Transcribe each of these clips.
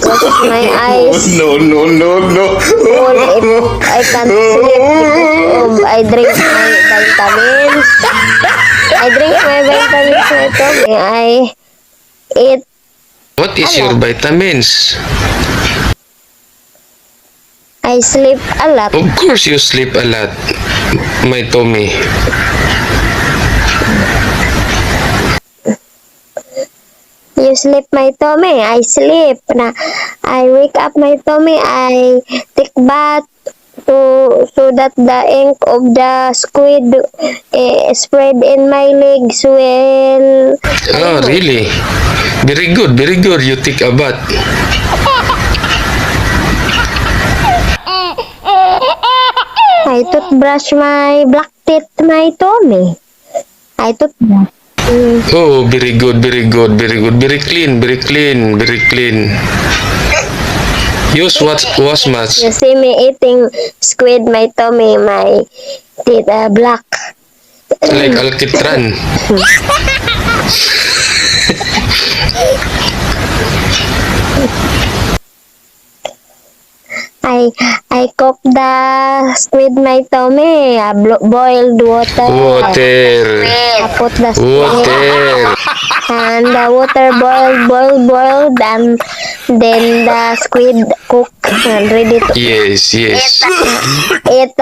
close my eyes. No, no, no, no. Full if I can't sleep because I drink my vitamins. I drink my vitamins my tummy. I eat. What is your vitamins? I sleep a lot. Of course you sleep a lot, my Tommy. You sleep my tummy. I sleep. Na, I wake up my tummy. I take bath so that the ink of the squid spread in my legs will. Oh, really? Very good, very good. You take a bath. I toothbrush my black teeth my tummy. I toothbrush. Oh, very good, very good, very good. Very clean, very clean, very clean. Use wash mask. You see me eating squid my tummy, my teeth are black. Like alkitran. I cook the squid my tummy, boiled water. Water. I put the squid Water. and the water boiled, and then the squid cook and ready to Yes, yes. eat.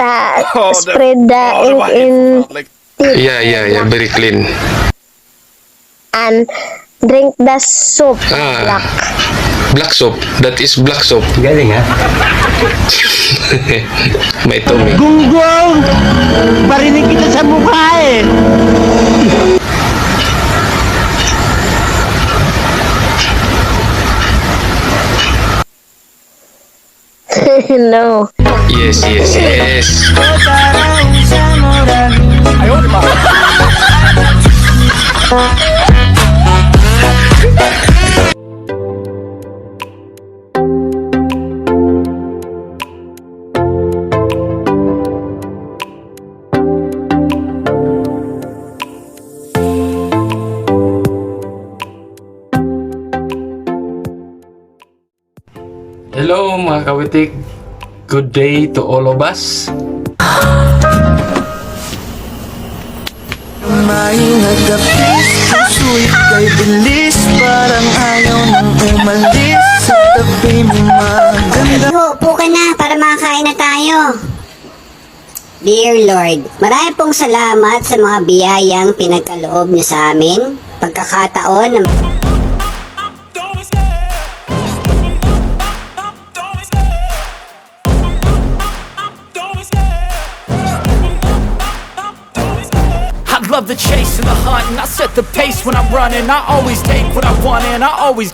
Spread the ink in teeth Yeah, yeah, yeah. Very clean. and drink the soup. Ah. Black soap. That is black soap. Galing ha? My Tommy. Gunggong! Parinig kita sa mukha eh! No. Yes, yes, yes. Hello mga kawitik. Good day to all of us. Maingat ka please, puso'y kay bilis, parang ayaw nang umalis. Sa tabi mo maganda. Upo ka na para makakain na tayo. Dear Lord, marami pong salamat sa mga biyayang pinagkaloob niyo sa amin. Pagkakataon na I love the chase and the hunt, and I set the pace when I'm running. I always take what I want and I always